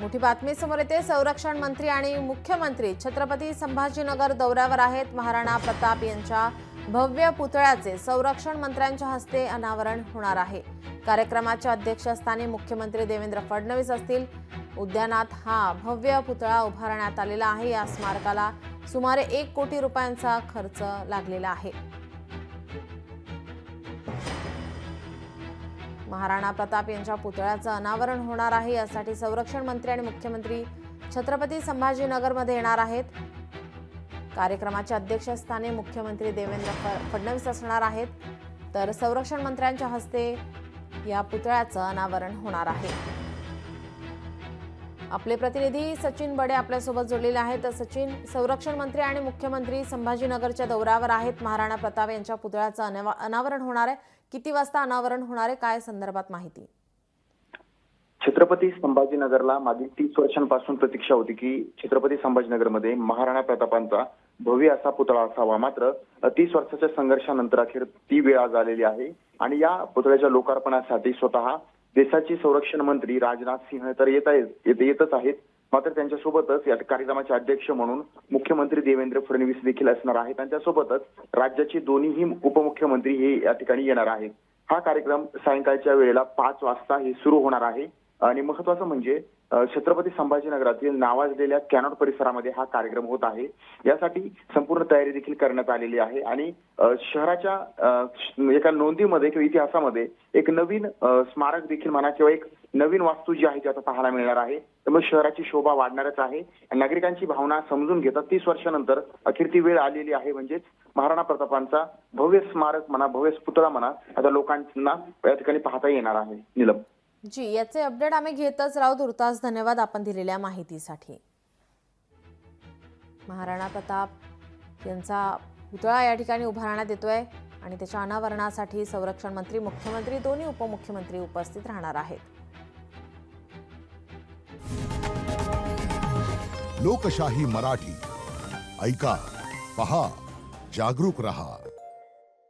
मोठी बातमी समोर येते। संरक्षण मंत्री आणि मुख्यमंत्री छत्रपती संभाजीनगर दौऱ्यावर आहेत। महाराणा प्रताप यांच्या भव्य पुतळ्याचे संरक्षण मंत्र्यांच्या हस्ते अनावरण होणार आहे। कार्यक्रमाच्या अध्यक्षस्थानी मुख्यमंत्री देवेंद्र फडणवीस असतील। उद्यानात हा भव्य पुतळा उभारण्यात आलेला आहे। या स्मारकाला सुमारे 1 कोटी रुपयांचा खर्च लागलेला आहे। महाराणा प्रताप यांच्या पुतळ्याचं अनावरण होणार आहे। यासाठी संरक्षण मंत्री आणि मुख्यमंत्री छत्रपती संभाजीनगरमध्ये येणार आहेत। कार्यक्रमाच्या अध्यक्षस्थानी मुख्यमंत्री देवेंद्र फडणवीस असणार आहेत, तर संरक्षण मंत्र्यांच्या हस्ते या पुतळ्याचं अनावरण होणार आहे। आपले प्रतिनिधी सचिन बडे आपल्यासोबत जोडलेले आहेत। सचिन, संरक्षण मंत्री आणि मुख्यमंत्री संभाजीनगरच्या दौऱ्यावर आहेत। महाराणा प्रताप यांच्या पुतळ्याचं अनावरण होणार आहे। किती वाजता अनावरण होणार आहे, काय संदर्भात माहिती? छत्रपती संभाजीनगरला मागील 30 वर्षांपासून प्रतीक्षा होती की छत्रपती संभाजीनगरमध्ये महाराणा प्रतापांचा भव्य असा पुतळा असावा। मात्र 30 वर्षाच्या संघर्षानंतर अखेर ती वेळ आज आलेली आहे आणि या पुतळ्याच्या लोकार्पणासाठी स्वतः देशाचे संरक्षण मंत्री राजनाथ सिंह तर येतच आहेत। मात्र त्यांच्यासोबतच या कार्यक्रमाचे अध्यक्ष म्हणून मुख्यमंत्री देवेंद्र फडणवीस देखील असणार आहेत। त्यांच्यासोबतच राज्याचे दोन्हीही उपमुख्यमंत्री हे या ठिकाणी येणार आहेत। हा कार्यक्रम सायंकाळच्या वेळेला 5 वाजता हे सुरू होणार आहे आणि महत्त्वाचं म्हणजे छत्रपती संभाजीनगरातील नावाजलेल्या कॅनॉट परिसरामध्ये हा कार्यक्रम होत आहे। यासाठी संपूर्ण तयारी देखील करण्यात आलेली आहे आणि शहराच्या एका नोंदीमध्ये किंवा इतिहासामध्ये एक नवीन स्मारक देखील म्हणा किंवा एक नवीन वास्तू जी आहे ती आता पाहायला मिळणार आहे। त्यामुळे शहराची शोभा वाढणारच आहे। नागरिकांची भावना समजून घेतात 30 वर्षानंतर अखेर ती वेळ आलेली आहे। म्हणजेच महाराणा प्रतापांचा भव्य स्मारक म्हणा, भव्य पुतळा म्हणा, आता लोकांना या ठिकाणी पाहता येणार आहे। नीलम जी, याचे अपडेट आम्ही घेतच राहू। तुर्तास धन्यवाद आपण दिलेल्या माहितीसाठी। महाराणा प्रताप यांचा पुतळा या ठिकाणी उभारण्यात येतोय आणि त्याच्या अनावरणासाठी संरक्षण मंत्री, मुख्यमंत्री, दोन्ही उपमुख्यमंत्री उपस्थित राहणार आहेत। लोकशाही मराठी ऐका, पहा, जागरूक रहा।